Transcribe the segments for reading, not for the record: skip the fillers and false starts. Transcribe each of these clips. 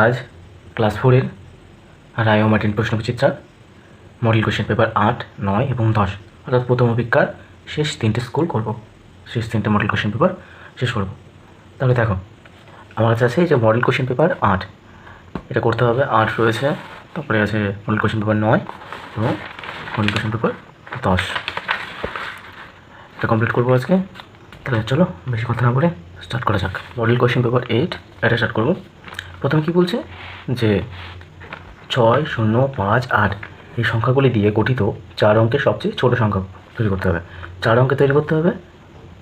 আজ ক্লাস 4-এর রায় ও Martin প্রশ্নবিচিত্রা model question paper 8, 9 এবং 10 অর্থাৎ প্রথম অভিজ্ঞার শেষ 3টে স্কুল করব, শেষ 3টে মডেল কোশ্চেন পেপার শেষ করব। তাহলে দেখো, আমার কাছে আছে এই যে মডেল কোশ্চেন পেপার 8, এটা করতে হবে। 8 রয়েছে, তারপরে আছে মডেল কোশ্চেন পেপার 9 এবং মডেল কোশ্চেন পেপার 10। এটা কমপ্লিট করবো আজকে। তাহলে চলো বেশি কথা না বলে স্টার্ট করা যাক। মডেল কোশ্চেন পেপার 8 এটা স্টার্ট করবো। প্রথমে কী বলছে যে 6, 0, 5, 8 এই সংখ্যাগুলি দিয়ে গঠিত 4 অঙ্কের সবচেয়ে ছোটো সংখ্যা তৈরি করতে হবে। 4 অঙ্কে তৈরি করতে হবে,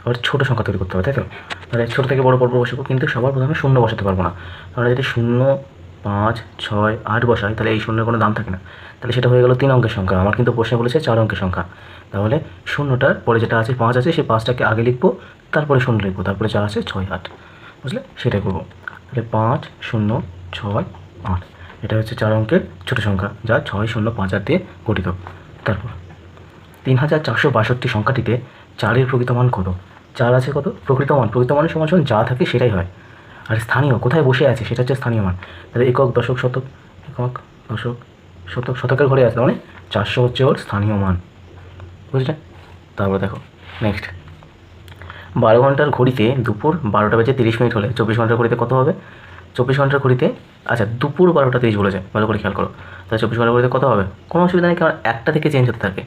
আবার ছোটো সংখ্যা তৈরি করতে হবে, তাই তো? তাহলে ছোটো থেকে বড় পর্ব বসাবো, কিন্তু সবার প্রথমে শূন্য বসাতে পারবো না। তাহলে যদি 0, 5, 6, 8 বসাই, তাহলে এই শূন্যের কোনো দাম থাকে না। তাহলে সেটা হয়ে গেল 3 অঙ্কের সংখ্যা। আমার কিন্তু প্রশ্নে বলেছে 4 অঙ্কের সংখ্যা। তাহলে শূন্যটার পরে যেটা আছে 5 আছে, সেই 5টাকে আগে লিখবো, তারপরে 0 লিখবো, তারপরে যা আছে 6, 8, বুঝলে? সেটাই করবো। তাহলে 5, 0, 6, 8 এটা হচ্ছে 4 অঙ্কের ছোটো সংখ্যা, যা 6, 0, 5, 8 দিয়ে গঠিত। তারপর 3462 সংখ্যাটিতে 4-এর প্রকৃত মান কত? 4 আছে কত? প্রকৃত মানের সমান যা থাকে সেটাই হয়। আর স্থানীয় কোথায় বসে আছে সেটা হচ্ছে স্থানীয় মান। তাহলে একক, দশক, শতক, একক, দশক, শতক, শতকের ঘরে আছে, মানে 400 হচ্ছে ওর স্থানীয় মান, বুঝলে? তারপর দেখো নেক্সট, 12 ঘন্টার ঘড়িতে দুপুর 12টা বেজে 30 মিনিট হলে 24 ঘন্টার ঘড়িতে কত হবে? 24 ঘন্টার ঘড়িতে, আচ্ছা দুপুর 12টা 30 বলেছে, ভালো করে খেয়াল করো। তাহলে 24 ঘন্টার ঘড়িতে কত হবে? কোনো অসুবিধা নেই, কারণ 1টা থেকে চেঞ্জ হতে থাকে।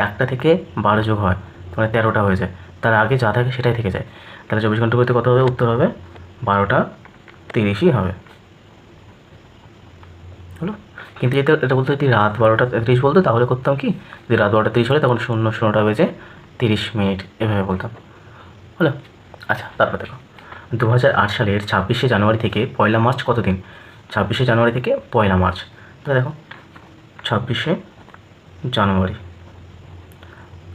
1টা থেকে 12 যোগ হয়, মানে 13টা হয়ে যায়। তার আগে যা থাকে সেটাই থেকে যায়। তাহলে 24 ঘন্টার ঘড়িতে কত হবে? উত্তর হবে 12টা 30ই হবে, হলো? কিন্তু এটা বলতে যদি রাত 12টা 30 বলতো, তাহলে করতাম কি, যদি রাত 12টা 30 হলে তখন 00টা বেজে 30 মিনিট এভাবে বলতাম, হলো? আচ্ছা, তারপর দেখো, 2008 সালের 26শে জানুয়ারি থেকে 1 মার্চ কত দিন? 26শে জানুয়ারি থেকে 1 মার্চ। তাহলে দেখো 26শে জানুয়ারি,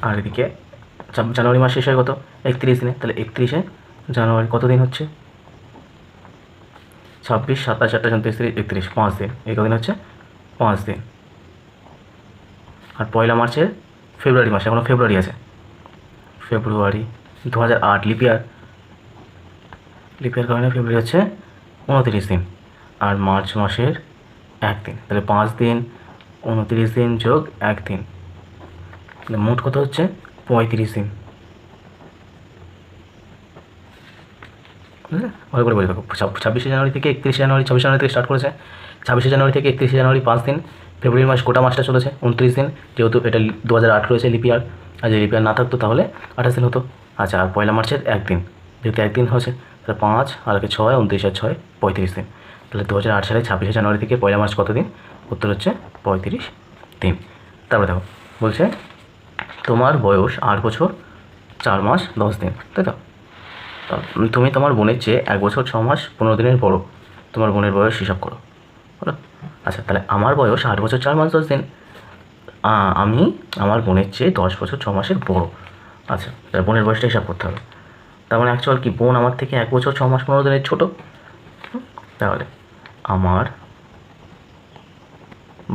আর এদিকে জানুয়ারি মাস শেষ হয় কত? 31 দিনে। তাহলে 31শে জানুয়ারি কত দিন হচ্ছে? 26, 27, 28, 29, 30, 31, 5 দিন। এই কদিন হচ্ছে 5 দিন। আর 1 মার্চের ফেব্রুয়ারি মাসে, এখনও ফেব্রুয়ারি আছে, ফেব্রুয়ারি 2008 লিপিয়ার কারণে ফেব্রুয়ারি হচ্ছে 29 দিন, আর মার্চ মাসের 1 দিন। তাহলে 5 দিন, 29 দিন যোগ 1 দিন, তাহলে মোট কত হচ্ছে? 35 দিন। ভালো করে বলে দেখো, 26শে জানুয়ারি থেকে 31শে জানুয়ারি, 26 জানুয়ারি থেকে স্টার্ট করেছে, 26শে জানুয়ারি থেকে 31শে জানুয়ারি 5 দিন, ফেব্রুয়ারি মাস গোটা মাসটা চলেছে 29 দিন, যেহেতু এটা 2008 রয়েছে লিপিয়ার, আর যদি লিপিয়ার না থাকতো তাহলে 28 দিন হতো। আচ্ছা, আর 1 মার্চের 1 দিন, যেহেতু 1 দিন হয়েছে, তাহলে 5 আর 6, 29 আর 6, 35 দিন। তাহলে 2008 সালে 26শে জানুয়ারি থেকে 1 মার্চ কত দিন? উত্তর হচ্ছে 35 দিন। তারপরে দেখো বলছে, তোমার বয়স 8 বছর 4 মাস 10 দিন, তাই তো? তুমি তোমার বোনের চেয়ে 1 বছর 6 মাস 15 দিনের বড়, তোমার বোনের বয়স হিসাব করো, হলো? আচ্ছা, তাহলে আমার বয়স 8 বছর 4 মাস 10 দিন, আমি আমার বোনের চেয়ে 10 বছর 6 মাসের বড়। আচ্ছা, তাহলে বোনের বয়সটা হিসাব করতে হবে। তার মানে অ্যাকচুয়াল কি, বোন আমার থেকে 1 বছর 6 মাস 15 দিনের ছোটো। তাহলে আমার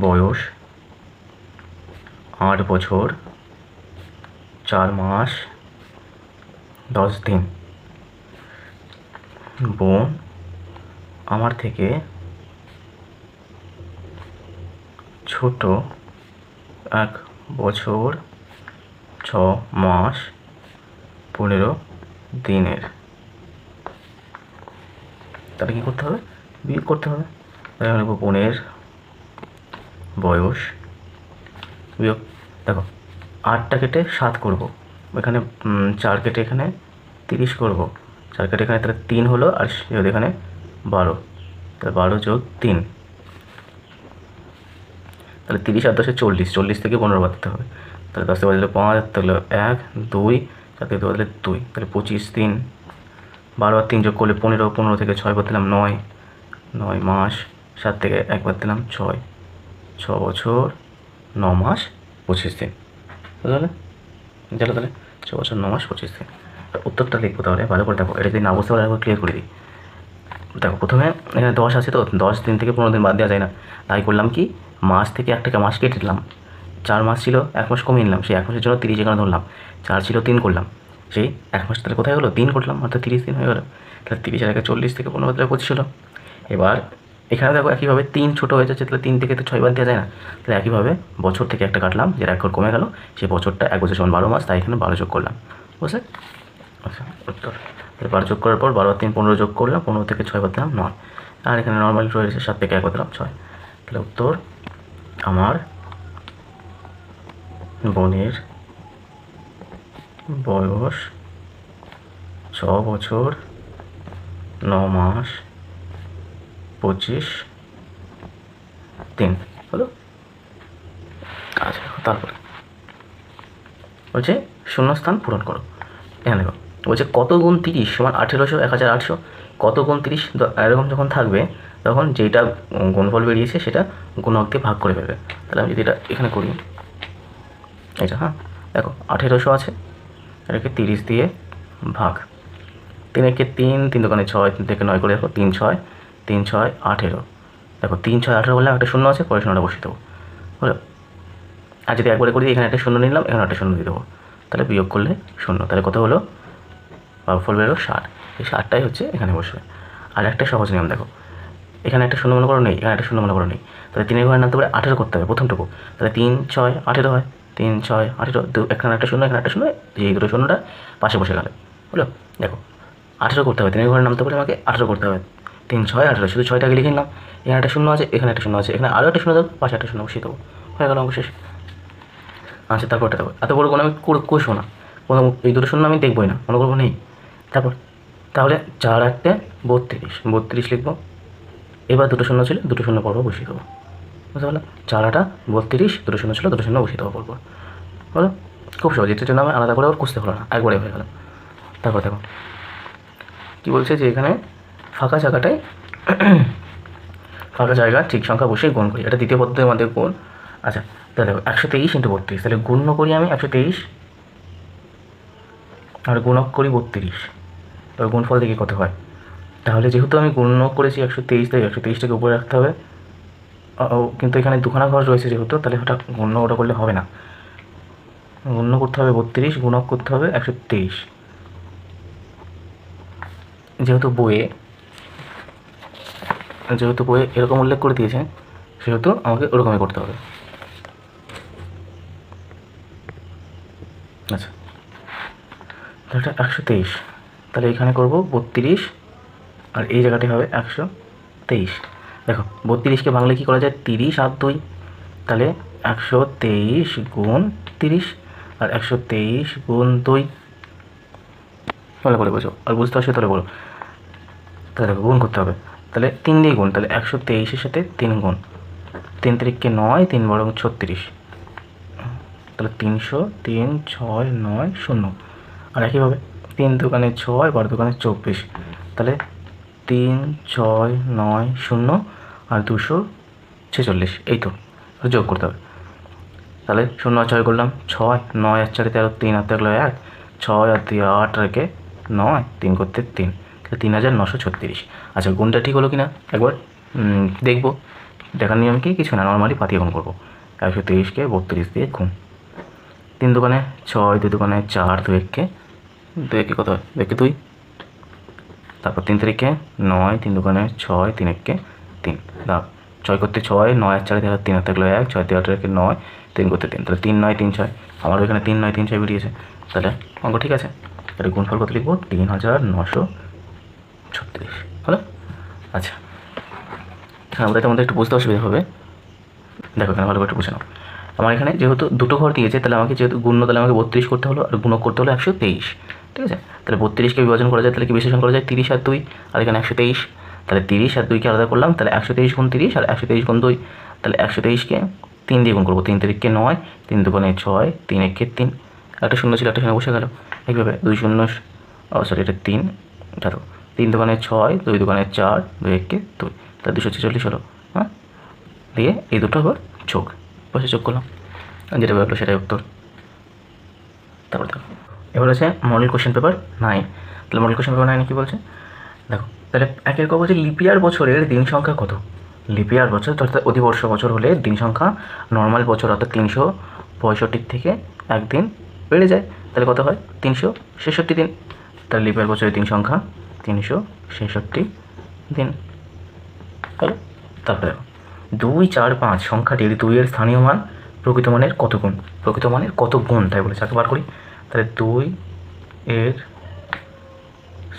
বয়স 8 বছর 4 মাস 10 দিন, বোন আমার থেকে ছোট 1 বছর 6 মাস 15 দিনের। তাহলে কী করতে হবে? বিয়োগ করতে হবে। তাহলে আমি লিখব বোনের বয়স বিয়োগ, দেখো 8টা কেটে 7 করবো, এখানে 4 কেটে এখানে 30 করবো, 4 কেটে এখানে, তাহলে 3 হলো, আর এখানে 12, তাহলে 12 যোগ 3, তাহলে 30 আর 10 40, 40 থেকে 15 বাদ দিতে হবে। তাহলে 10 থেকে বাদ দিলে 5, তাহলে 1, 2, 4 থেকে বাদ দিলে 2, তাহলে 25 দিন, 12 আর 3 যোগ করলে 15, 15 থেকে 6 বাদ দিলাম 9, 9 মাস, 7 থেকে 1 বাদ দিলাম 6, 6 বছর 9 মাস 25 দিন, বুঝলে? চলো তাহলে 6 বছর 9 মাস 25 দিন। উত্তরটা লিখবো, তাহলে ভালো করে দেখো, এটা যদি না বুঝতে পারে একবার ক্লিয়ার করে দিই। দেখো প্রথমে এখানে 10 আছে, তো 10 দিন থেকে 15 দিন বাদ দেওয়া যায় না, তাই করলাম কি, মাস থেকে একটা মাস কেটে দিলাম। 4 মাস ছিল, 1 মাস কমিয়ে নিলাম, সেই 1 মাসের জন্য 30 এখানে ধরলাম, 4 ছিল 3 করলাম, সেই 1 মাস তাহলে কোথায় হলো? 3 করলাম, অর্থাৎ 30 দিন হয়ে গেলো। তাহলে 30 এর আগে 40 থেকে 15 তাহলে 25 হলো। এবার এখানে দেখো একইভাবে 3 ছোটো হয়ে যাচ্ছে, তাহলে 3 থেকে তো 6 বাদ দেওয়া যায় না, তাহলে একইভাবে বছর থেকে একটা কাটলাম, যেটা 1 ঘর কমে গেল, সেই বছরটা 1 বছর সমান 12 মাস, তাই এখানে 12 যোগ করলাম, বুঝলে? আচ্ছা উত্তর, তাহলে 12 যোগ করার পর 12 আর 3 15 যোগ করলাম, 15 থেকে 6 বাদ দিলাম 9, আর এখানে নর্মালি রয়েছে 7 থেকে 1 বাদ দিলাম 6, তাহলে উত্তর আমার বোনের বয়স 6 বছর 9 মাস 25 দিন হলো। আচ্ছা তারপরে বলছে শূন্যস্থান পূরণ করো। এখানে দেখো বলছে কত গুণ 30 সমান 1800 1800, কত গুণ 30 এরকম যখন থাকবে তখন যেটা গুণফল বেরিয়েছে সেটা গুণক দিয়ে ভাগ করে ফেলবে। তাহলে আমি যদি এটা এখানে করি, এটা হ্যাঁ দেখো 1800 আছে, এটাকে 30 দিয়ে ভাগ, 3 একে 3, 3 দোকানে 6, 3 থেকে 9 করে দেখো 3 6 3 6 18, দেখো 3 6 18 বললাম, একটা শূন্য আছে, পরে শূন্যটা বসিয়ে দেবো হলো। আর যদি একবারে করি এখানে একটা শূন্য নিলাম, এখানে একটা শূন্য দিয়ে দেবো, তাহলে বিয়োগ করলে শূন্য, তাহলে কত হলো ফল বেরো 60, এই 60টাই হচ্ছে এখানে বসবে। আর একটা সহজ নিয়ম দেখো, এখানে একটা শূন্য মনে করো নেই, এখানে একটা শূন্য মনে করো নেই, তাহলে 3 ঘরে নামতে পারে 18 করতে হবে প্রথমটুকু, তাহলে 3 6 18 হয়, 3 6 18, এখানে একটা শূন্য এখানে একটা শূন্য, এই দুটো শূন্যটা পাশে বসে গেল বুঝলো। দেখো 18 করতে হবে, 3 ঘরে নামতে পারে আমাকে 18 করতে হবে, 3 6 18, শুধু 6টাকে লিখে নিলাম, এখানে একটা শূন্য আছে, এখানে একটা শূন্য আছে, এখানে আরও একটা শূন্য দেবো, পাশে একটা শূন্য বসিয়ে দেবো, হয়ে গেল অঙ্ক শেষ। আচ্ছা তারপরটা দেখো, এত বড় কোনো আমি করবো না, কোনো এই দুটো শূন্য আমি দেখবোই না, মনে করবো নেই। তারপর তাহলে 4 8 32, 32 লিখবো, এবার দুটো শূন্য ছিল, দুটো শূন্য পরপর বসিয়ে দেবো, বুঝতে পারলাম? 4 8 32, দুটো শূন্য ছিল, দুটো শূন্য বসিয়ে দেবো পরপর, বলো খুব সহজ, এটার জন্য আমি আলাদা করে ওর খুঁজতে হলো না, একবারে হয়ে গেল। তারপর দেখো কী বলছে যে এখানে ফাঁকা জায়গাটায় ফাঁকা জায়গা ঠিক সংখ্যা বসে গুণ করি, এটা দ্বিতীয় পদ্ধতির মধ্যে গুণ। আচ্ছা তাহলে দেখো 123 × 32, তাহলে গুণ করি আমি 123 আর গুণক করি 32, এবার গুণফল দেখি কত হয়। তাহলে যেহেতু আমি গুণক করেছি 123, তাই 123টাকে উপরে রাখতে হবে, কিন্তু এখানে দুখানা ঘর রয়েছে যেহেতু, তাহলে ওটা গুণ ওটা করলে হবে না, গুণ করতে হবে 32, গুণক করতে হবে 123, যেহেতু বইয়ে এরকম উল্লেখ করে দিয়েছে সেহেতু আমাকে ওরকমই করতে হবে। আচ্ছা তাহলে 123, তাহলে এখানে করব 32, আর এই জায়গাটি হবে 123। দেখো 32কে বাংলায় কী করা যায়, 30 আর 2, তাহলে 123 গুণ 30, আর 123 গুণ 2, ভালো করে বোঝো, আর বুঝতে পারছো তাহলে বলো। তাহলে দেখো গুণ করতে হবে, তাহলে 3 দিয়ে গুণ, তাহলে 123-এর সাথে 3 গুণ, 3 তারিখকে 9, 3 বরং 36, তাহলে 300, 3 6 9 0, আর একইভাবে 3 দোকানে 6, 12 দোকানে 24, তাহলে 3 6 9 0 আর 246, এই তো যোগ করতে হবে। তাহলে 0 আর 6 করলাম 6, 9 আর 4 13, 3 আর 13 1, 6 আর 2 8 রেখে 9, 3 করতে 3, তাহলে 3936। আচ্ছা গুণটা ঠিক হলো কি না একবার দেখবো, দেখার নিয়ম কি, কিছু না, নর্মালি পাতিয়ে গুণ করবো, 123কে 32 দিয়ে গুণ, 3 দোকানে 6, 2 দোকানে 4, 2 একে কত হয়, 2 একে 2, তারপর 3 তারিখে 9, 3 দোকানে 6, 3 একে 3, 6 করতে 6, 9 আর 4 13, 3 আর 1, 6 3 8 রেখে 9, 3 করতে 3, তাহলে 3 9 3 6, আমারও এখানে 3 9 3 6 বেরিয়েছে, তাহলে অঙ্ক ঠিক আছে। তাহলে গুণফল কত লিখবো, 3936 হলো। আচ্ছা হ্যাঁ আমাদের তোমাদের একটু বুঝতে অসুবিধা হবে, দেখো এখানে ভালো করে একটু বুঝে নাও। আমার এখানে যেহেতু দুটো ঘর দিয়েছে, তাহলে আমাকে যেহেতু গুণ, তাহলে আমাকে 32 করতে হলো, আর গুণক করতে হলো 123, ঠিক আছে। তাহলে 32কে বিভাজন করা যায়, তাহলে কি বিশ্লেষণ করা যায়, 30 আর 2, আর এখানে 123, তাহলে 30 আর 2কে আলাদা করলাম, তাহলে 123 গুণ 30 আর 123 গুণ 2, তাহলে 123কে 3 দিয়ে গুণ করবো, 3 তারিখকে 9, 3 দোকানে 6, 3 একে 3, একটা শূন্য ছিল, একটা শূন্য বসে গেল, এইভাবে 2 শূন্য, সরি এটা 3, ধরো 3 দোকানে 6, 2 দোকানে 4, 2 একে 2, তাহলে 246 হলো, হ্যাঁ। দিয়ে এই দুটো আবার যোগ, বসে যোগ করলাম, যেটা বেরোলো সেটাই উত্তর। তারপর দেখো এবার আছে মডেল কোশ্চেন পেপার 9, তাহলে মডেল কোশ্চেন পেপার 9 কী বলছে দেখো, তাহলে একের ক বলছে লিপিয়ার বছরের দিন সংখ্যা কত, লিপিয়ার বছর অর্থাৎ অধিবর্ষ বছর হলে দিন সংখ্যা নর্মাল বছর অর্থাৎ 365 থেকে একদিন বেড়ে যায়, তাহলে কত হয় 366 দিন, তাহলে লিপিয়ার বছরের দিন সংখ্যা 366 দিন হলো। তারপরে দেখো 2, 4, 5 সংখ্যাটির 2-এর স্থানীয় মান প্রকৃত মানের কত গুণ, প্রকৃত মানের কত গুণ তাই বলেছে। আগে বার করি, তাহলে 2 এর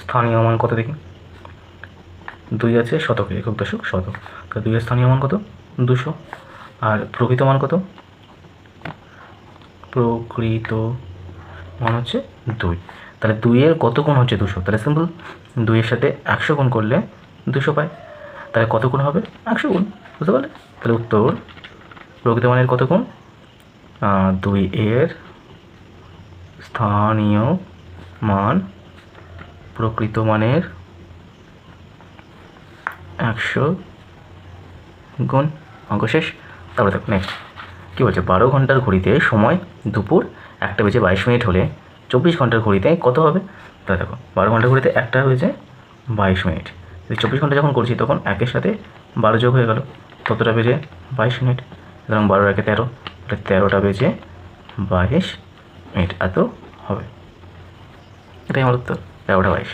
স্থানীয় মান কত দেখি, 2 আছে শতকে, একক দশক শতক, তাহলে 2 এর স্থানীয় মান কত, 200। আর প্রকৃত মান কত, প্রকৃত মান হচ্ছে 2। তাহলে 2 এর কত গুণ হচ্ছে 200, তাহলে সিম্পল 2 এর সাথে 100 গুণ করলে 200 পায়, তাহলে কত গুণ হবে, 100 গুণ, বুঝতে পারলে? তাহলে উত্তর প্রকৃত মানের কত গুণ, 2 এর স্থানীয় মান প্রকৃত মানের 100 গুণ। অঙ্ক শেষ। তারপরে দেখো নেক্সট কী বলছে, 12 ঘন্টার ঘড়িতে সময় দুপুর 1:22 হলে 24 ঘন্টার ঘড়িতে কত হবে? তাহলে দেখো 12 ঘন্টার ঘড়িতে 1:22, যদি 24 ঘন্টা যখন করছি তখন 1-এর সাথে 12 যোগ হয়ে গেল, কতটা বেজে 22 মিনিট, সুতরাং 12 একে 13, তাহলে 13টা বেজে 22 মিনিট এত হবে। এটাই আমার উত্তর, 13টা 22।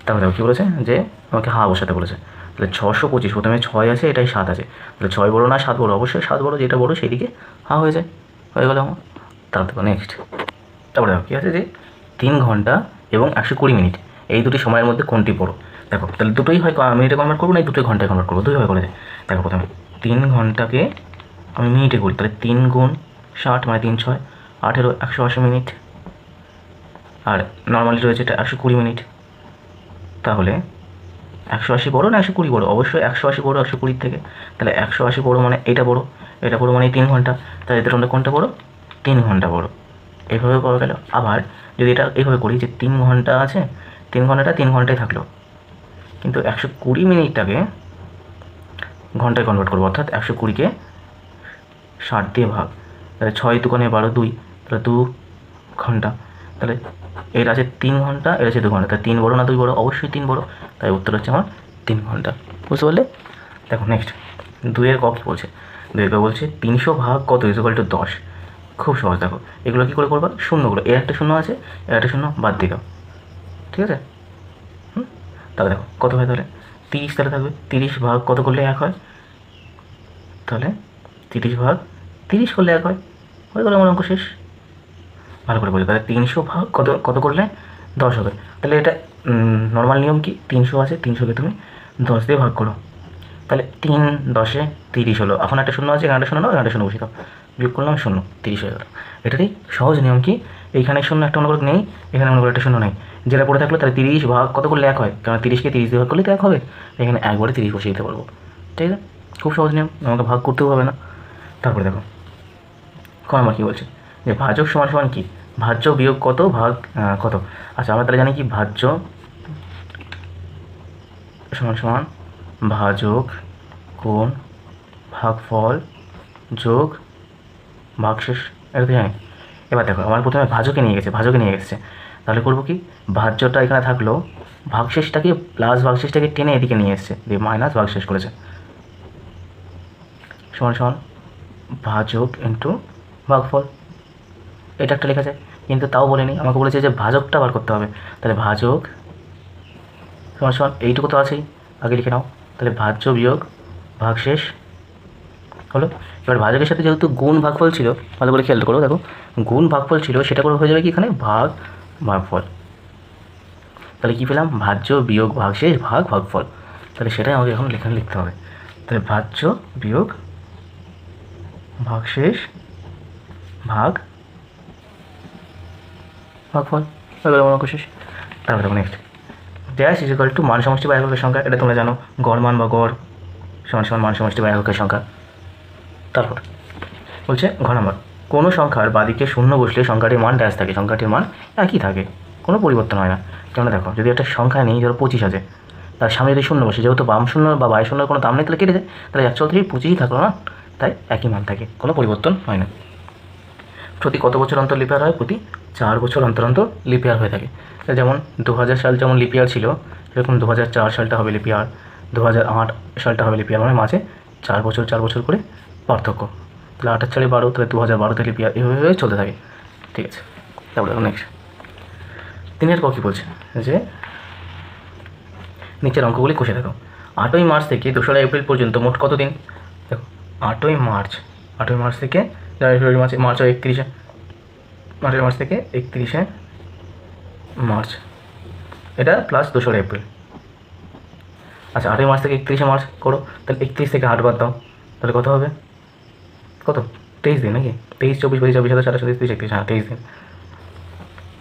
তারপরে দেখো কী বলেছে, যে আমাকে বসাতে বলেছে। তাহলে 625, প্রথমে 6 আছে, এটাই 7 আছে, তাহলে 6 বড়ো না 7 বড়ো, অবশ্যই 7 বড়ো, যেটা বড়ো সেই দিকে হয়ে যায়, হয়ে গেল আমার। তারপর নেক্সট, তারপরে দেখো কী আছে, যে 3 ঘন্টা এবং 120 মিনিট এই দুটি সময়ের মধ্যে কোনটি বড়ো? দেখো তাহলে দুটোই হয়, মিনিটে কনভার্ট করবো না, এই দুটোই ঘন্টায় কনভার্ট করবো, দুইভাবে করে যায়। দেখো প্রথমে 3 ঘন্টাকে আমি মিনিটে করি, তাহলে 3 গুণ 60 মানে 3 6 18, 180 মিনিট, আর নর্মালি রয়েছে এটা 120 মিনিট। তাহলে 180 বড়ো না 120 বড়ো? অবশ্যই 180 বড়ো 120 থেকে, তাহলে 180 বড়ো মানে এটা বড়ো, এটা বড়ো মানে 3 ঘন্টা, তাহলে এদের মধ্যে কোনটা বড়ো, 3 ঘন্টা বড়ো, এইভাবে পাওয়া গেল। আবার যদি এটা এইভাবে করি, যে 3 ঘন্টা আছে, 3 ঘন্টাটা 3 ঘন্টায় থাকলো, কিন্তু 120 মিনিটটাকে ঘন্টায় কনভার্ট করবো, অর্থাৎ 120কে 60 দিয়ে ভাগ, তাহলে 6 দুগুণে 12, 2, তাহলে 2 ঘন্টা, তাহলে এর আছে 3 ঘন্টা, এর আছে 2 ঘন্টা, তাহলে 3 বড়ো না 2 বড়ো? অবশ্যই 3 বড়ো, তাই উত্তর হচ্ছে আমার 3 ঘন্টা, বুঝতে পারলে? দেখো নেক্সট 2 এর ক কী বলছে, 2 এর ক বলছে 300 ভাগ কত = 10। খুব সহজ, দেখো এগুলো কী করে করবা, শূন্যগুলো, এর একটা শূন্য আছে, এর একটা শূন্য বাদ দিয়ে দাও, ঠিক আছে? তাহলে দেখো কত হয়, তাহলে 30, তাহলে থাকবে 30 ভাগ কত করলে 1 হয়, তাহলে 30 ভাগ 30 করলে 1 হয়, হয়ে গেল আমার অঙ্ক শেষ। ভালো করে বোঝো, তাহলে 300 ভাগ কত কত করলে 10 হবে, তাহলে এটা নর্মাল নিয়ম কি, 300 আছে, 300কে তুমি 10 দিয়ে ভাগ করো, তাহলে 3 10-এ 30 হলো। এখন একটা শূন্য আছে, এখানে একটা শূন্য নাও, এখানে একটা শূন্য বসিয়ে দাও, বিয়োগ করলাম 0, 30 হয়ে গেল। এটারই সহজ নিয়ম কি, এইখানে শূন্য একটা মনে করে নেই, এখানে মনে করে একটা শূন্য নেই, যেটা পড়ে থাকলো তাহলে 30 ভাগ কত করলে 1 হয়, কারণ 30কে 30 দিয়ে ভাগ করলে তো 1 হবে, এখানে একবারে 30 বসিয়ে দিতে পারবো, ঠিক আছে? খুব সহজ নিয়ম, আমাকে ভাগ করতেও হবে না। তারপরে দেখো আমার কী বলছে, যে ভাজক সমান সমান কি, ভাজ্য বিয়োগ কত ভাগ কত। আচ্ছা আমরা তাহলে জানি কি, ভাজ্য সমান সমান ভাজক কোণ ভাগফল যোগ ভাগশেষ, এটা তো জানি। এবার দেখো আমার প্রথমে ভাজকে নিয়ে গেছে, তাহলে করবো কি, ভাজ্যটা এখানে থাকলো, ভাগশেষটাকে প্লাস ভাগশেষটাকে টেনে এদিকে নিয়ে এসছে, দিয়ে মাইনাস ভাগশেষ করেছে, সমান সমান ভাজক ইন্টু ভাগফল, এটা একটা লেখা যায়। কিন্তু তাও বলেনি, আমাকে বলেছে যে ভাজকটা বার করতে হবে, তাহলে ভাজক সমান সমান এইটুকু তো আছেই, আগে লিখে নাও, তাহলে ভাজ্য বিয়োগ ভাগশেষ হলো। এবার ভাজকের সাথে যেহেতু গুণ ভাগফল ছিল, ভালো করে খেয়াল করো, দেখো গুণ ভাগফল ছিল, সেটা করে হয়ে যাবে কি এখানে ভাগফল, তাহলে কী পেলাম, ভাজ্য বিয়োগ ভাগশেষ ভাগ ভাগফল, তাহলে সেটাই আমাকে এখন এখানে লিখতে হবে, তাহলে ভাজ্য বিয়োগ ভাগশেষ ভাগফল, হয়ে গেল অঙ্ক শেষ। তারপরে দেখো নেক্সট, ড্যাশ = মান সমষ্টি বা এককের সংখ্যা, এটা তোমরা জানো, গড় মান বা গড় সমান সমান মান সমষ্টি বা এককের সংখ্যা। তারপর বলছে ঘ নম্বর, কোনো সংখ্যার বাদিকে শূন্য বসলে সংখ্যাটির মান ড্যাশ থাকে, সংখ্যাটির মান একই থাকে, কোনো পরিবর্তন হয় না। তোমরা দেখো যদি একটা সংখ্যা নেই, ধরো 25 আছে, তার সামনে যদি শূন্য বসে, যেহেতু বাম শূন্য বা বাই শূন্যর কোনো দাম নেই, তাহলে কেটে যায়, তাহলে 134 থাকলো না, তাই একই মান থাকে, কোনো পরিবর্তন হয় না। প্রতি কত বছর অন্তর লিপিয়ার হয়, প্রতি 4 বছর অন্তর অন্তর লিপিয়ার হয়ে থাকে। যেমন 2000 সাল যেমন লিপিয়ার ছিল, সেরকম 2004 সালটা হবে লিপিয়ার, 2008 সালটা হবে লিপিয়ার, মানে মাঝে 4 বছর করে পার্থক্য, তাহলে 28 সালে 12, তাহলে 2012তে লিপিয়ার, এভাবে চলতে থাকে, ঠিক আছে? তারপরে নেক্সট 3 এর ক কী বলছে, যে নিচের অঙ্কগুলি কষে দেখো, 8ই মার্চ থেকে 2রা এপ্রিল পর্যন্ত মোট কত দিন? দেখো 8ই মার্চ থেকে মার্চ 31শে, 8ই মার্চ থেকে 31শে মার্চ, এটা প্লাস 2রা এপ্রিল। আচ্ছা 8ই মার্চ থেকে 31শে মার্চ করো, তাহলে 31 থেকে 8 বাদ দাও, তাহলে কত হবে? কত? 23 দিন নাকি? 23, 24, 25, 26, 27, 28, 29, 30, 31, হ্যাঁ 23 দিন।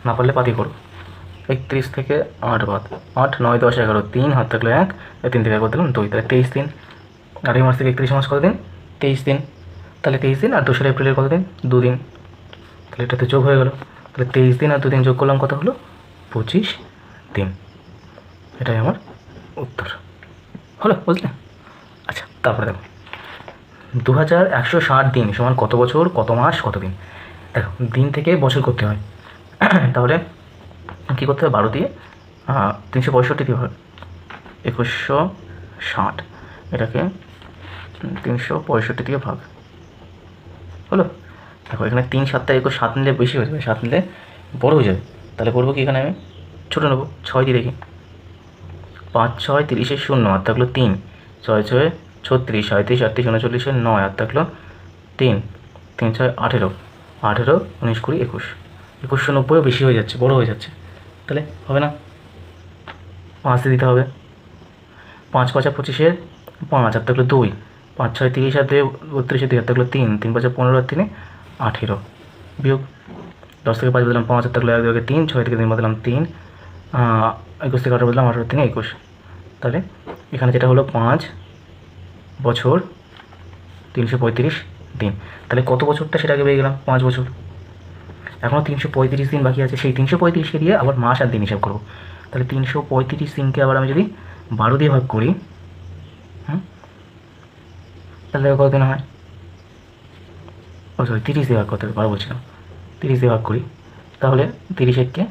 না পারলে পাতি করো, 31 থেকে 8 বাদ, 8, 9, 10, 11, 3 হাত থাকলে 1, 3 থেকে 1 বাদ দিলাম 2, তাহলে 23 দিন। 8ই মার্চ থেকে 31 মার্চ কত দিন? 23 দিন। তাহলে 23 দিন, আর 2রা এপ্রিলের কত দিন? 2 দিন। তাহলে এটাতে যোগ হয়ে গেল, তাহলে 23 দিন আর 2 দিন যোগ করলাম, কত হলো? 25 দিন। এটাই আমার উত্তর হলো, বুঝলে? আচ্ছা তারপরে দেখো 2160 দিন সমান কত বছর, কত মাস, কত দিন? দেখো দিন থেকে বছর করতে হয়, তাহলে কী করতে হবে? 12 দিয়ে 365 দিয়ে ভাগ, 2160, এটাকে 365 দিয়ে ভাগ হলো। দেখো এখানে 3, 7, 21, 7 নিলে বেশি হয়ে যাবে, 7 নিলে বড় হয়ে যাবে, তাহলে করবো কি? এখানে আমি ছোটো নেবো, 6 দিয়ে দেখি। 5, 6, 30, 0 আর থাকলো 3, 6, 6, 36, 37, 38, 39, 9 আর থাকলো 3, 3, 6, 18, 18, 19, 20, 21, 2190 বেশি হয়ে যাচ্ছে, বড় হয়ে যাচ্ছে, তাহলে হবে না, 5 দিয়ে দিতে হবে। 5, 5, 25, 5 আর থাকলো 2, 5, 6, 30 আর 2, 32, 2 আর থাকলো 3, 3, 5, 15 আর 3, 18, বিয়োগ 10 থেকে 5 বদলাম 5 আর থাকলো 1, 2, 3, 6 থেকে 3 বদলাম 3, 21 থেকে 18 বদলাম 18, 3, 21, তাহলে এখানে যেটা হলো 5 বছর 335 দিন। তাহলে কত বছরটা সেটাকে পেয়ে গেলাম, 5 বছর। এখনও 335 দিন বাকি আছে, সেই 335কে দিয়ে আবার মাস আর দিন হিসাব করবো। তাহলে 335 দিনকে আবার আমি যদি 12 দিয়ে ভাগ করি, তাহলে কত দিন হয়? ও সরি 30 দিয়ে ভাগ করতে হবে, 12 বলছিলাম, 30 দিয়ে ভাগ করি, তাহলে 30 একে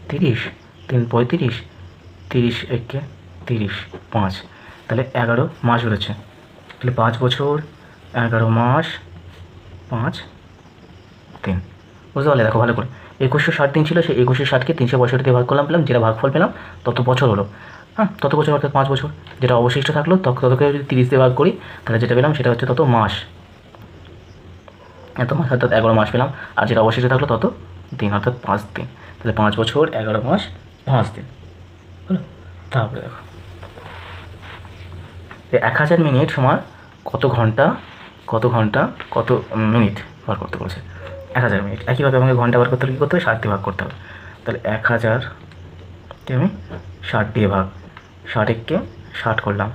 30, 3, 35, 30 একে 30, 5, তাহলে 11 মাস বেরোচ্ছে। তাহলে 5 বছর 11 মাস 5 দিন, বুঝতে পারলে? দেখো ভালো করে, 2160 দিন ছিল, সেই 2160কে 365 দিয়ে ভাগ করলাম, পেলাম যেটা ভাগফল পেলাম তত বছর হলো, তত বছর অর্থাৎ 5 বছর। যেটা অবশিষ্ট থাকলো ততকে যদি 30 দিয়ে ভাগ করি, তাহলে যেটা পেলাম সেটা হচ্ছে তত মাস, এত মাস অর্থাৎ 11 মাস পেলাম, আর যেটা অবশিষ্ট থাকলো তত দিন অর্থাৎ 5 দিন। তাহলে 5 বছর 11 মাস 5 দিন হলো। তারপরে দেখো 1000 মিনিট সমান কত ঘন্টা, কত ঘন্টা, কত মিনিট বার করতে বলছে। 1000 মিনিট, একইভাবে আমাকে ঘন্টা বার করতে হলে কী করতে হবে? 60 দিয়ে ভাগ করতে হবে। তাহলে 1000কে আমি 60 দিয়ে ভাগ, 60 একে 60 করলাম,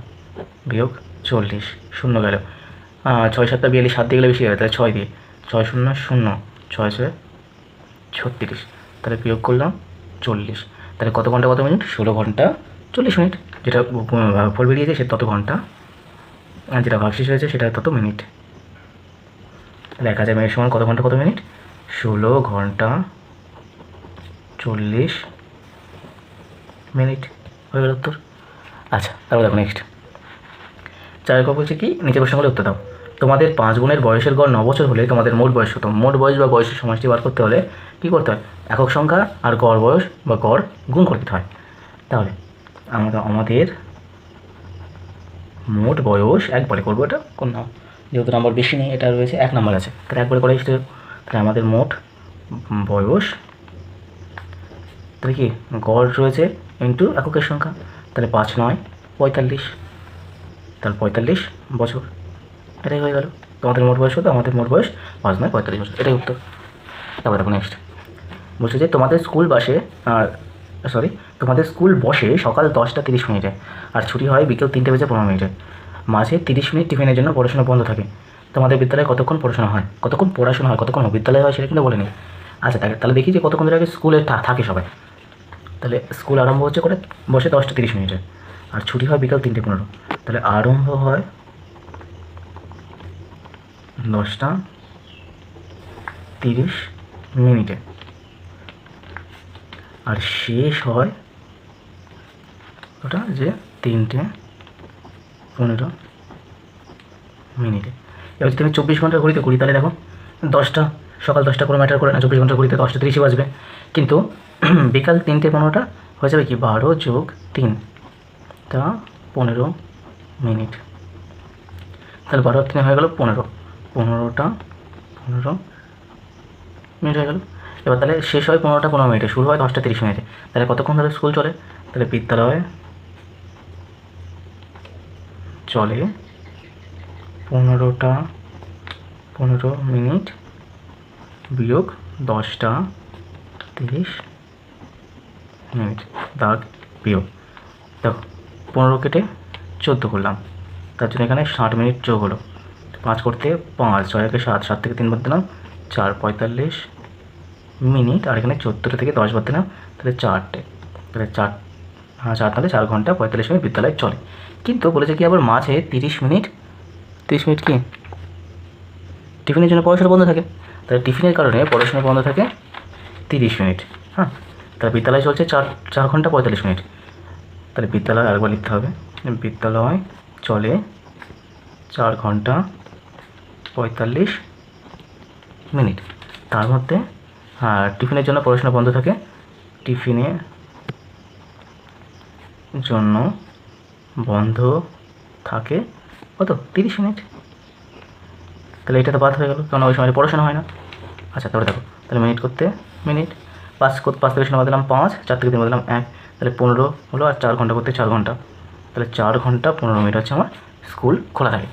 বিয়োগ 40, শূন্য গেল, 6, 7, 42, 7 দিয়ে গেলে বেশি গেলে, তাহলে 6 দিয়ে, 6, 0, 0, 6, 6, 36, তাহলে বিয়োগ করলাম 40, তাহলে কত ঘন্টা কত মিনিট? 16 ঘন্টা 40 মিনিট। যেটা ফল বেরিয়েছে সে তত ঘন্টা, আর যেটা ভাগশেষ হয়েছে সেটা তত মিনিট। তাহলে 1000 মিনিট সমান কত ঘন্টা কত মিনিট? 16 ঘন্টা 40 মিনিট হয়ে গেল উত্তর। আচ্ছা তারপর দেখো নেক্সট 4 বলছে কি, নিচে প্রশ্নগুলো উত্তর দাও। তোমাদের 5 বোনের বয়সের গড় 9 বছর হলে তোমাদের মোট বয়স কত? মোট বয়স বা বয়সের সমষ্টি বার করতে হলে কী করতে হয়? একক সংখ্যা আর গড় বয়স বা গড় গুণ করতে হয়। তাহলে আমাদের মোট বয়স একবারে করবো, এটা কোন নাম, যেহেতু নাম্বার বেশি নেই, এটা রয়েছে 1 নাম্বার আছে, তাহলে একবারে করে এসে, তাহলে আমাদের মোট বয়স, তাহলে কি গড় রয়েছে ইন্টু এককের সংখ্যা, তাহলে 5, 9, 45, তাহলে 45 বছর, এটাই হয়ে গেল। তোমাদের মোট বয়স কত? আমাদের মোট বয়স 5, 9, 45 বছর, এটাই উত্তর। তারপর দেখো নেক্সট বলছে যে তোমাদের স্কুল বসে সকাল 10টা 30 মিনিটে আর ছুটি হয় বিকেল 3টে বেজে 15 মিনিটে, মাঝে 30 মিনিট টিফিনের জন্য পড়াশোনা বন্ধ থাকে। তোমাদের বিদ্যালয়ে কতক্ষণ পড়াশোনা হয়, কতক্ষণ বিদ্যালয় হয় সেটা কিন্তু বলেনি। আচ্ছা তাহলে দেখি যে কতক্ষণ ধরে আগে স্কুলে থাকে সবাই। তাহলে স্কুল আরম্ভ হচ্ছে করে বসে 10টা 30 মিনিটে আর ছুটি হয় বিকেল 3টে 15, তাহলে আরম্ভ হয় 10টা 30 মিনিটে আর শেষ হয় ওটা যে 3টে 15 মিনিটে। এবার যদি আমি 24 ঘন্টা ঘড়িতে করি, তাহলে দেখো সকাল 10টা করে ম্যাটার করে না, 24 ঘন্টা ঘড়িতে 10টা 30 বাজবে, কিন্তু বিকাল 3টে 15টা হয়ে যাবে কি 12 যোগ 3 তা 15 মিনিট। তাহলে 12 আর 3 হয়ে গেল 15, 15টা 15 মিনিট হয়ে গেল। এবার তাহলে শেষ হয় 15টা 15 মিনিটে, শুরু হয় 10টা 30 মিনিটে। তাহলে কতক্ষণ ধরে স্কুল চলে? তাহলে বিদ্যালয় চলে 15টা 15 মিনিট বিয়োগ 10টা 30 মিনিট, দাগ বিয়োগ। দেখো 15 কেটে 14 করলাম, তার জন্য এখানে 60 মিনিট যোগ হলো। 5 করতে 5, 6 একে 7, 7 থেকে 3 বাদ দিলাম 4, 45 মিনিট। আর এখানে 14 থেকে 10 বাদ দিলাম, তাহলে 4টে, তাহলে 4, হ্যাঁ 4, তাহলে 4 ঘন্টা 45 মিনিট বিদ্যালয় চলে। কিন্তু বলেছে কি আবার মাঝে 30 মিনিট কি টিফিনের জন্য পড়াশোনা বন্ধ থাকে। তাহলে টিফিনের কারণে পড়াশোনা বন্ধ থাকে 30 মিনিট। হ্যাঁ, তাহলে বিদ্যালয় চলছে 4 ঘন্টা 45 মিনিট। তাহলে বিদ্যালয় আরেকবার লিখতে হবে, বিদ্যালয় চলে 4 ঘন্টা 45 মিনিট। তার মধ্যে টিফিনের জন্য পড়াশোনা বন্ধ থাকে, টিফিনের জন্য বন্ধ থাকে কত? 30 মিনিট। তাহলে এটা তো বাদ হয়ে গেল, কারণ ওই সময় পড়াশোনা হয় না। আচ্ছা তারপরে দেখো, তাহলে মিনিট করতে মিনিট, 5 থেকে 0 দিলাম 5, 4 থেকে 3 দিলাম 1, তাহলে 15 হলো। আর 4 ঘন্টা করতে 4 ঘন্টা, তাহলে 4 ঘন্টা 15 মিনিট হচ্ছে আমার স্কুল খোলা থাকে।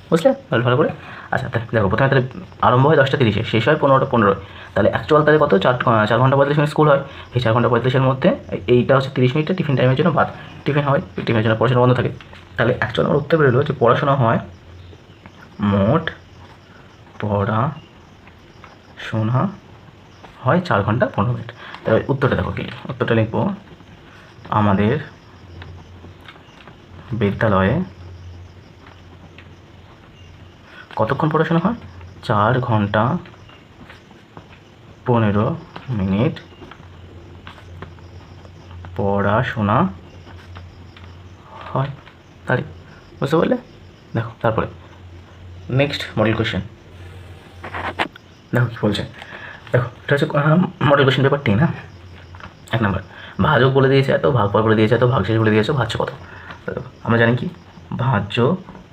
বুঝলে ভালো করে? আচ্ছা দেখো, প্রথমে তাহলে আরম্ভ হয় 10টা 30-এ, শেষ হয় 15টা 15। তাহলে অ্যাকচুয়াল তাহলে কত? 4 ঘন্টা 45 মিনিট স্কুল হয়। এই 4 ঘন্টা 45-এর মধ্যে এইটা হচ্ছে 30 মিনিটটা টিফিন টাইমের জন্য বাদ। টিফিন হয়, টিফিনের জন্য পড়াশোনা বন্ধ থাকে। তাহলে অ্যাকচুয়াল আমার উত্তর বেরোলো যে পড়াশোনা হয়, মোট পড়াশোনা হয় 4 ঘন্টা 15 মিনিট। তাহলে উত্তরটা দেখো কি, উত্তরটা লিখবো, আমাদের বিদ্যালয়ে কতক্ষণ পড়াশোনা হয়? 4 ঘন্টা 15 মিনিট পড়াশোনা হয়। তাই বুঝতে পারলে? দেখো তারপরে নেক্সট মডেল কোয়েশ্চেন, দেখো কী বলছে। দেখো এটা হচ্ছে মডেল কোয়েশ্চেন পেপার 10। হ্যাঁ, 1 নম্বর, ভাজক বলে দিয়েছে এত, ভাগফল বলে দিয়েছে এত, ভাগশেষ বলে দিয়েছে, ভাজ্য কত? আমরা জানি কি, ভাজ্য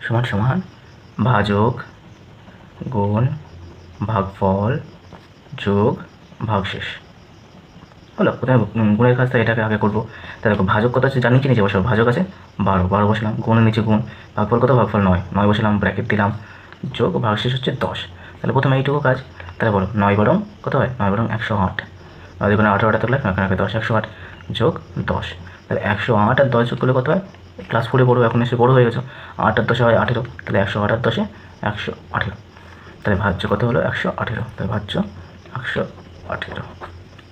সমান সমান ভাজক গুণ ভাগফল যোগ ভাগশেষ। হলো, প্রথমে গুণের কাজটা এটাকে আগে করবো। তাহলে দেখো ভাজক কত আছে জানি, কি নিচে বসাবো, ভাজক আছে 12 বসলাম, গুণের নিচে গুণ, ভাগফল কত? ভাগফল 9 বসলাম, ব্র্যাকেট দিলাম, যোগ ভাগশেষ হচ্ছে 10। তাহলে প্রথমে এইটুকু কাজ। তাহলে বলো 9 বরং কত হয়? 9 বরং 108, দেখুন 18টা থাকলে এখানে 10, 108 যোগ 10। তাহলে 108 আর 10 যোগ করলে কত হয়? ক্লাস 4-এ পড়ো, এখন এসে বড়ো হয়ে গেছো। 8 আর 10 হয় 18, তাহলে 108 আর 10-এ 118। তাহলে ভাজ্য কত হলো? 118। তাহলে ভাজ্য 118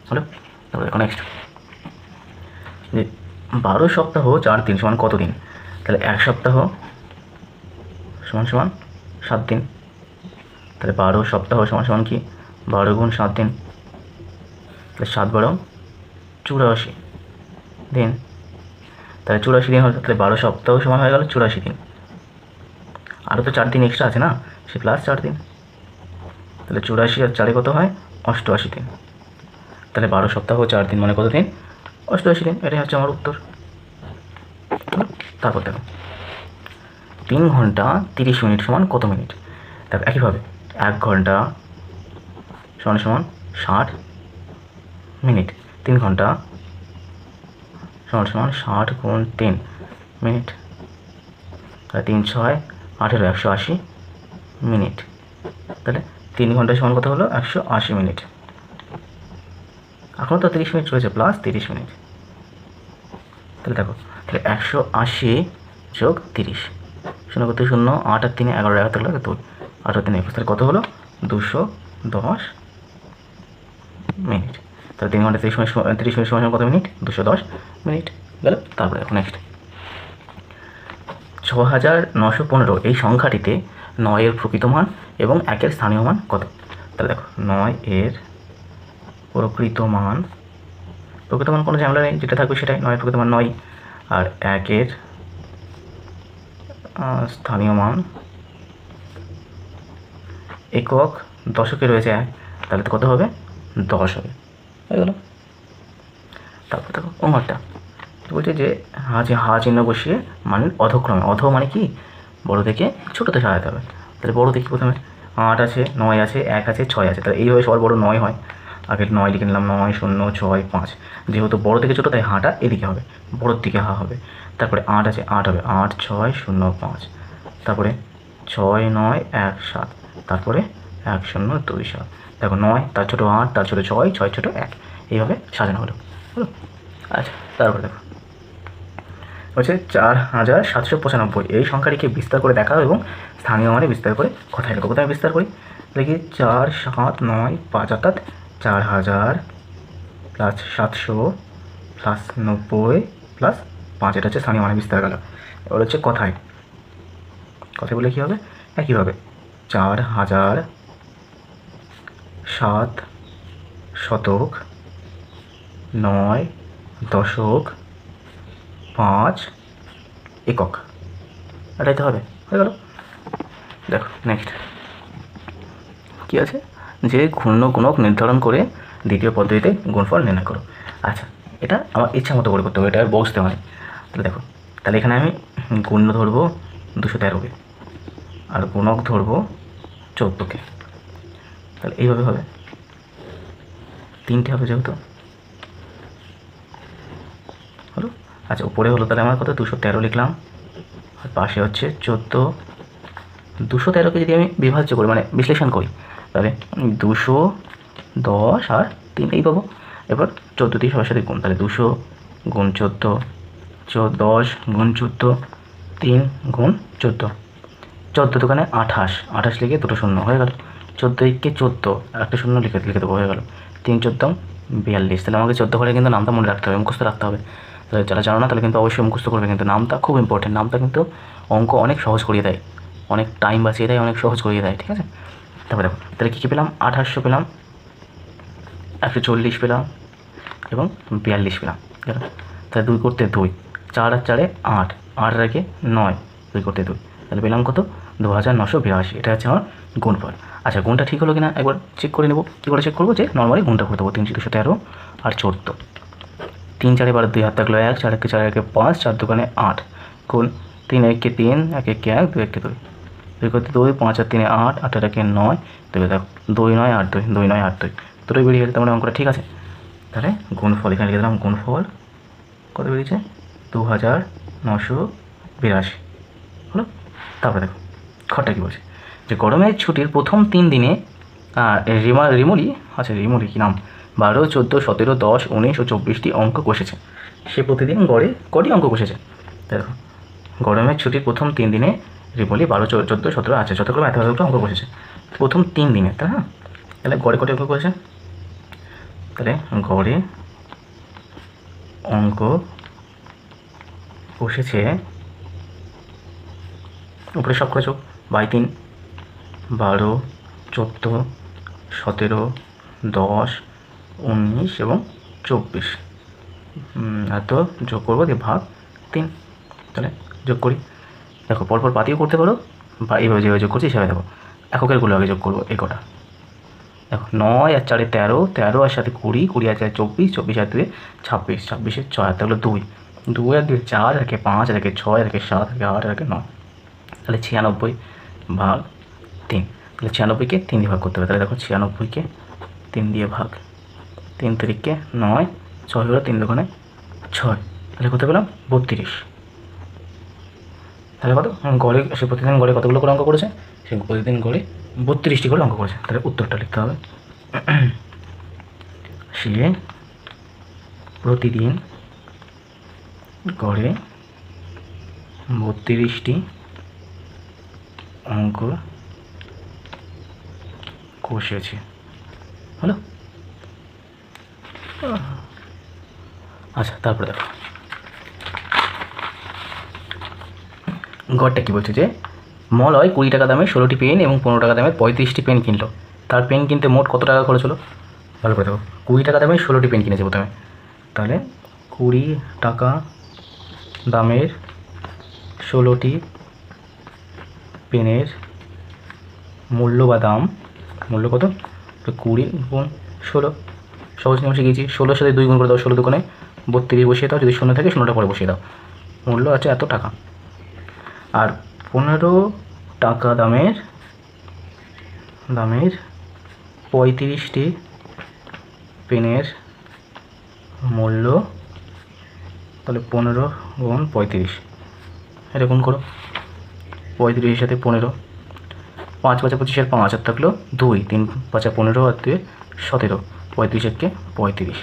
হলো। তারপরে দেখো নেক্সট, যে 12 সপ্তাহ 4 দিন সমান কত দিন? তাহলে 1 সপ্তাহ সমান 7 দিন। তাহলে 12 সপ্তাহ সমান কি? 12 গুণ 7 দিন, তাহলে 7 12 84 দিন। তাহলে 84 দিন হলো, তাহলে 12 সপ্তাহ সমান হয়ে গেল 84 দিন। আরও তো 4 দিন এক্সট্রা আছে না, সে প্লাস 4 দিন। তাহলে 84 আর 4-এ কত হয়? 88 দিন। তাহলে 12 সপ্তাহ 4 দিন মানে কত দিন? 88 দিন। এটাই হচ্ছে আমার উত্তর। তারপর দেখো 3 ঘন্টা 30 মিনিট সমান কত মিনিট? দেখো একইভাবে 1 ঘন্টা সমান 60 মিনিট, 3 ঘন্টা সমান 60 গুণ 3 মিনিট, তাহলে 3 6 18 180 মিনিট। তাহলে 3 ঘন্টা সমান কত হলো? 180 মিনিট। এখনও তো 30 মিনিট রয়েছে, প্লাস 30 মিনিট। তাহলে দেখো, তাহলে 180 যোগ 30, 0 করতে 0, 8 আর 3 11, 11 থাকলে 2, 8 আর 3 21, তাহলে কত হলো? 210 মিনিট। তাহলে 3 ঘন্টা 30 মিনিট সমান কত মিনিট? 210 মিনিট গেল। তারপরে দেখো নেক্সট, 6915 এই সংখ্যাটিতে 9 এর প্রকৃত মান এবং 1 এর স্থানীয় মান কত? তাহলে দেখো 9 এর প্রকৃত মান কোনো ঝামেলা নেই, যেটা থাকবে সেটাই, 9 এর প্রকৃত মান 9, আর 1 এর স্থানীয় মান একক দশকে রয়েছে 1, তাহলে তো কত হবে? 10 হবে, হয়ে গেল। তারপর দেখো অঙ্কটা বলছে যে হা চিহ্ন বসিয়ে মানে অধক্রমে, অধ মানে কি বড় থেকে ছোটোতে সাজাতে হবে। তাহলে বড় দেখি প্রথমে 8 আছে, 9 আছে, 1 আছে, 6 আছে। তাহলে এইভাবে সবার বড় 9 হয়, আগে 9 লিখে নিলাম, 9 0 6 5। যেহেতু বড় থেকে ছোটো তাই হাটা এদিকে হবে, বড়োর দিকে হা হবে। তারপরে 8 আছে, 8 হবে 8 6 0 5। তারপরে 6 9 1 7। তারপরে 1 0 2 7। দেখো 9 তার ছোটো 8, তার ছোটো 6, 6 ছোটো 1, এইভাবে সাজানো হলো। আচ্ছা তারপরে দেখো হচ্ছে 4795। এই সংখ্যাটিকে বিস্তার করে দেখাও এবং স্থানীয় মানে বিস্তার করে কথায় লেখো। কোথায় বিস্তার করি দেখি 4 7 9 5 অর্থাৎ 4000 প্লাস 700 প্লাস 90 প্লাস 5। এটা হচ্ছে স্থানীয় মানে বিস্তার গেল। এবার হচ্ছে কথায়, কথায় বলে কী হবে একইভাবে 4000 7 শতক 9 দশক 5 একক। এটাই তো হবে, হয়ে গেল। দেখো নেক্সট কী আছে, যে ঘূর্ণ গুণক নির্ধারণ করে দ্বিতীয় পদ্ধতিতে গুণফল নির্ণয় করো। আচ্ছা এটা আমার ইচ্ছা মতো করে করতে হবে, এটা আর বসতে হয়। তাহলে দেখো, তাহলে এখানে আমি গুণ্য ধরবো 213কে আর গুণক ধরবো 14কে। তাহলে এইভাবে হবে, 3টে হবে যেহেতু হলো। আচ্ছা উপরে হলো, তাহলে আমার কত 213 লিখলাম, আর পাশে হচ্ছে 14। 213কে যদি আমি বিভাজ্য করি মানে বিশ্লেষণ করি তাহলে 210 আর 3 এই পাবো। এবার 14 দিয়ে সবার সাথে গুণ, তাহলে 200 গুণ 14, 10 গুণ 14, 3 গুণ 14, 14 দোকানে 28, 28 লিখে দুটো শূন্য হয়ে গেল। 14কে 14 আর একটা শূন্য লিখে দেবো, হয়ে গেল 3 14 42। তাহলে আমাকে 14 ঘরে কিন্তু নামটা মনে রাখতে হবে, মুখস্থ রাখতে হবে। তাহলে যারা জানো না তাহলে কিন্তু অবশ্যই মুখস্থ করবে, কিন্তু নামটা খুব ইম্পর্টেন্ট। নামটা কিন্তু অঙ্ক অনেক সহজ করিয়ে দেয়, অনেক টাইম বাঁচিয়ে দেয়, অনেক সহজ করিয়ে দেয়, ঠিক আছে। তারপরে দেখো তাহলে কী কী পেলাম, 2800 পেলাম, 140 পেলাম এবং 42 পেলাম। তাহলে 2 করতে 2, 4 আর 4 8, 8 আর 1 9, 2 করতে 2, তাহলে পেলাম কত 2982। এটা হচ্ছে আমার গুণফল। আচ্ছা গুণটা ঠিক হলো কিনা একবার চেক করে নেবো। কী করে চেক করবো, যে নর্মালি গুণটা করে দেবো 313 আর 14। 3 4 12 2 হাত থাকলো 1, 4 1 4 1 5, 4 দোকানে 8 গুণ 3 1 3, 1 1 1, 2 1 2, 2 করতে 2, 5 আর 3 8, 8 আর 1 9, দেখো 2 9 8 2, 2 9 8 2, দুটোই বেরিয়ে গেছে। তার মানে অঙ্কটা ঠিক আছে। তাহলে গুণফল এখানে লিখে দিলাম, গুণফল কত বেরিয়েছে 2982 হলো। তারপরে দেখো খরটা কী বলছে, যে গরমের ছুটির প্রথম 3 দিনে রিমলি, আচ্ছা রিমলি কী নাম, 12 14 17 10 19 ও 24টি অঙ্ক কষেছে। সে প্রতিদিন গড়ে কটি অঙ্ক কষেছে। দেখো গরমের ছুটির প্রথম 3 দিনে রিমলি 12 14 17 আছে যতগুলো এতগুলো অঙ্ক কষেছে প্রথম 3 দিনে, তাই না। তাহলে গড়ে কটি অঙ্ক করেছে, তাহলে গড়ে অঙ্ক কষেছে উপরে সব করেছ বাই 3, 12 14 17 10 19 এবং 24 এত যোগ করবো দিয়ে ভাগ 3। তাহলে যোগ করি, দেখো পরপর পাতিও করতে পারো বা এইভাবে যেভাবে যোগ করছি সেভাবে। দেখো এককেরগুলো আগে যোগ করবো, এই কটা দেখো 9 আর 4 13, 13 আর 7 20, 20 আর 4 24, 24 আর 2 26, 26 6 আর তাহলে 2, 2 আর 2 4, আর 5, আর 6, আর 7, আর 8, আর 9, তাহলে 96 ভাগ 3। তাহলে 96কে 3 দিয়ে ভাগ করতে হবে। তাহলে দেখো 96কে 3 দিয়ে ভাগ, 3 3কে 9, 6 হলো 3 দোকানে 6, তাহলে কত পেলাম 32। তাহলে কত গড়ে, সে প্রতিদিন গড়ে কতগুলো করে অঙ্ক করেছে, সে প্রতিদিন গড়ে 32টি করে অঙ্ক করেছে। তাহলে উত্তরটা লিখতে হবে, সে প্রতিদিন গড়ে 32টি অঙ্ক কষেছে হলো। আচ্ছা তারপরে দেখো গড়টা কী বলছে, যে মলয় 20 টাকা দামের 16টি পেন এবং 15 টাকা দামের 35টি পেন কিনলো। তার পেন কিনতে মোট কত টাকা খরচ হলো, ভালো করে দেখো। 20 টাকা দামের 16টি পেন কিনেছে প্রথমে, তাহলে 20 টাকা দামের 16টি পেনের মূল্য বা দাম, মূল্য কত, তো 20 গুণ 16, সহজ নিয়ম শিখেছি। 16 সাথে 2 গুণ করে দাও, 16 দোকানে 32 বসিয়ে দাও, যদি শূন্য থাকে শূন্যটা পরে বসিয়ে দাও। মূল্য আছে এত টাকা। আর 15 টাকা দামের 35টি পেনের মূল্য, তাহলে 15 গুণ 35, এরকম করো। 35 সাথে 15, 5 5 25 5 আর থাকলো 2, 3 5 15 আর 2 17, 35 একে 35,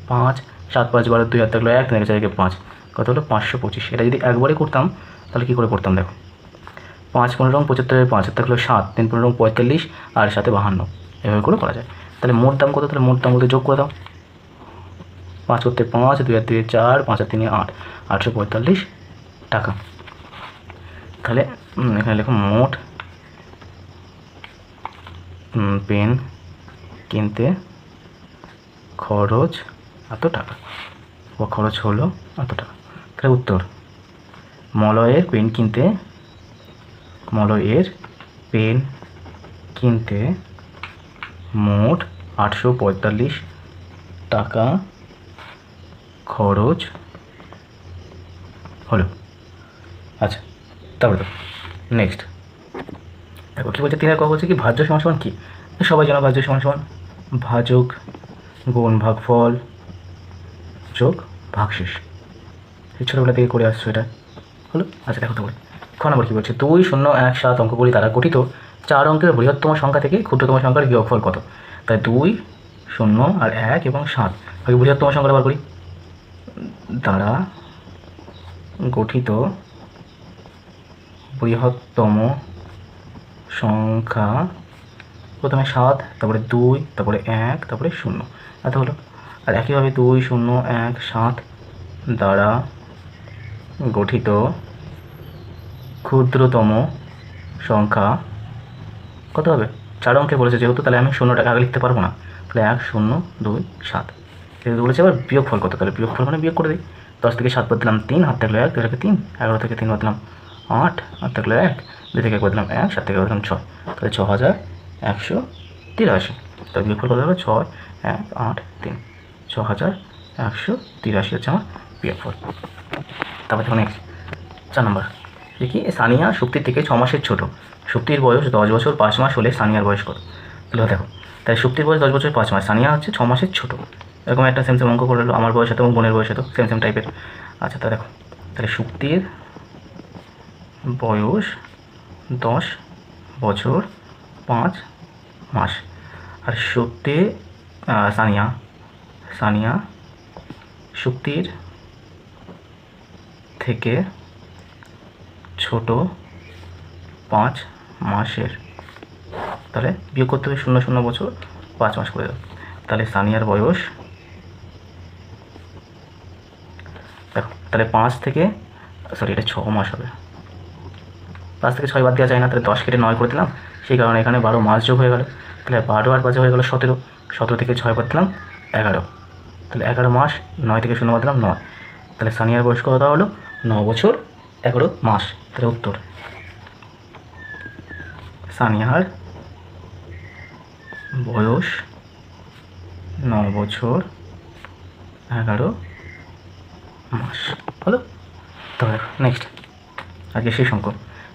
5 7 5 12 2 আর থাকলো 1, 3 4 5, কত হলো 525। এটা যদি একবারে করতাম তাহলে কী করে করতাম দেখো, 5 15 75 5 আর থাকলো 7, 3 15 45 আর সাথে 52, এভাবে করে করা যায়। তাহলে মোট দাম কত, তাহলে মোট দাম বলতে যোগ করে দাও, 5 করতে 5, 2 আর 2 4, 5 আর 3 8, 845 টাকা। তাহলে এখানে লেখো মোট পেন কিনতে খরচ এত টাকা, বা খরচ হলো এত টাকা। তাহলে উত্তর, মলয়ের পেন কিনতে মোট 845 টাকা খরচ হলো। আচ্ছা, তারপরে তো নেক্সট দেখো কী বলছে, 3 আর ক বলছে কি ভাজ্য সমান সমান কী, সবাই জানো ভাজ্য সমান সমান ভাজক গুণ ভাগফল যোগ ভাগশেষ, এই ছোটোবেলা থেকে করে আসছো এটা হলো। আচ্ছা দেখো তারপরে খ নম্বর কী বলছে, 2 0 1 7 অঙ্কগুলি দ্বারা গঠিত 4 অঙ্কের বৃহত্তম সংখ্যা থেকে ক্ষুদ্রতম সংখ্যার বিয়োগফল কত। তাই 2 0 আর 1 এবং 7 আগে বৃহত্তম সংখ্যাটা বার করি। দ্বারা গঠিত বৃহত্তম সংখ্যা, প্রথমে 7, তারপরে 2, তারপরে 1, তারপরে 0, এত হলো। আর একইভাবে 2 0 1 7 দ্বারা গঠিত ক্ষুদ্রতম সংখ্যা কত হবে, 4 অঙ্কে বলেছে যেহেতু, তাহলে আমি 0 টাকা আগে লিখতে পারবো না, তাহলে 1 0 2 7। যেহেতু বলেছে এবার বিয়োগফল কত, তাহলে বিয়োগফল মানে বিয়োগ করে দিই। 10 থেকে 7 বাদ দিলাম 3, হাত থাকলো 1, 2 থেকে 3, 11 থেকে 3 বাদ দিলাম 8, হাত থাকলো 1, 2 থেকে 1 বাদ দিলাম 1, 7 থেকে বাদ দিলাম 6, তাহলে 6183। তাহলে বিয়োগফল কত হবে, 6 1 8 3, 6183 হচ্ছে আমার বিয়োগফল। তারপর দেখো নেক্সট 4 নম্বর দেখি, সানিয়া সুক্তির থেকে 6 মাসের ছোটো, সুক্তির বয়স 10 বছর 5 মাস হলে সানিয়ার বয়স কত। তাহলে দেখো, তাহলে সুক্তির বয়স 10 বছর 5 মাস, সানিয়া হচ্ছে 6 মাসের ছোটো, এরকম একটা সেম সেম অঙ্ক করে নিলো, আমার বয়স এত এবং বোনের বয়স এত, সেম সেম টাইপের। আচ্ছা তা দেখো, তাহলে সুক্তির বয়স 10 বছর 5 মাস, আর সানিয়া সুক্তির থেকে ছোট 5 মাসের, তাহলে বিয়োগ করতে হবে 0 0 বছর 5 মাস করে দাও। তাহলে সানিয়ার বয়স দেখো, তাহলে 5 থেকে এটা 6 মাস হবে, 5 থেকে 6 বাদ দেওয়া যায় না, তাহলে 10 কেটে 9 করে দিলাম, সেই কারণে এখানে 12 মাস যোগ হয়ে গেল। তাহলে 12 আর 5 হয়ে গেলো 17, 17 থেকে 6 বাদ দিলাম 11, তাহলে 11 মাস, 9 থেকে 0 বাদ দিলাম 9, তাহলে সানিয়ার বয়স কত হলো 9 বছর 11 মাস। তাহলে উত্তর, সানিয়ার বয়স 9 বছর 11 মাস হলো। তবে নেক্সট আজকে শেষ অঙ্ক,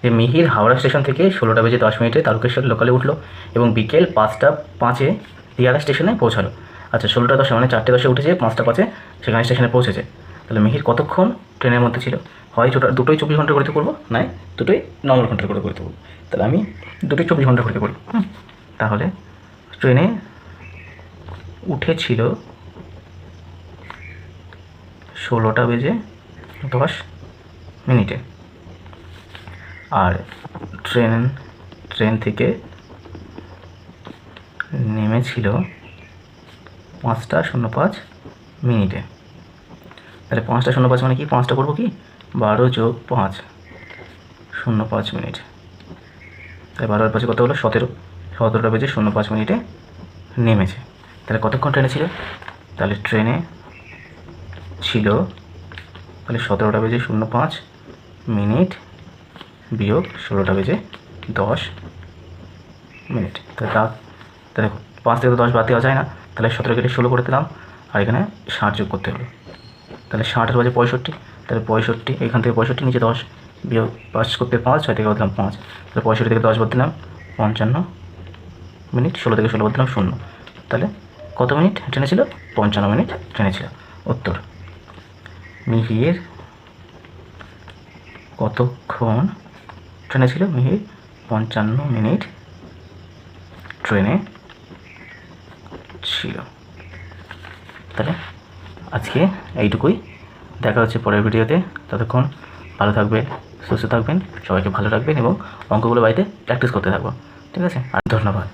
যে মিহির হাওড়া স্টেশন থেকে 16টা বেজে 10 মিনিটে তারকেশ্বর লোকালে উঠলো এবং বিকেল 5টা 5-এ দিয়ারা স্টেশনে পৌঁছালো। আচ্ছা 16টা 10 মানে 4টে 10-এ উঠেছে, 5টা 5-এ সেখানে স্টেশনে পৌঁছেছে। তাহলে মিহির কতক্ষণ ট্রেনের মধ্যে ছিল, হয় দুটোই 24 ঘন্টা করতে করবো, নয় দুটোই 9 ঘন্টা করে করতে করবো। তাহলে আমি দুটোই 24 ঘন্টা করতে করবো। তাহলে ট্রেনে উঠেছিল 16টা বেজে 10 মিনিটে, আর ট্রেন থেকে নেমেছিল 5টা 05 মিনিটে। তাহলে 5টা 05 মানে কি, 5টা করবো কি 12 যোগ 5 05 মিনিট, তাহলে 12 আর 5 কত হলো 17, 17টা বেজে 05 মিনিটে নেমেছে। তাহলে কতক্ষণ ট্রেনে ছিল, তাহলে ট্রেনে ছিল, তাহলে 17টা বেজে 05 মিনিট বিয়োগ 16টা বেজে 10 মিনিট। তাহলে 5 থেকে 10 বাদ দেওয়া যায় না, তাহলে 17 কেটে 16 করে দিলাম, আর এখানে 60 যোগ করতে হলো, তাহলে 60 বাজে 65, তাহলে 65 এখান থেকে 65 নিচে 10 বিয়োগ 5 করতে 5, 6 থেকে বললাম 5, তাহলে 65 থেকে 10 বাদ দিলাম 55 মিনিট, 16 থেকে 16 বাদ দিলাম 0। তাহলে কত মিনিট ট্রেনে ছিল? 55 মিনিট ট্রেনে ছিল। উত্তর, মিহির কতক্ষণ ট্রেনে ছিল? মিহির 55 মিনিট ট্রেনে ছিল। তাহলে আজকে এইটুকুই, দেখা হচ্ছে পরের ভিডিওতে। ততক্ষণ ভালো থাকবেন, সুস্থ থাকবেন, সবাইকে ভালো রাখবেন এবং অঙ্কগুলো বাড়িতে প্র্যাকটিস করতে থাকবো। ঠিক আছে, আর ধন্যবাদ।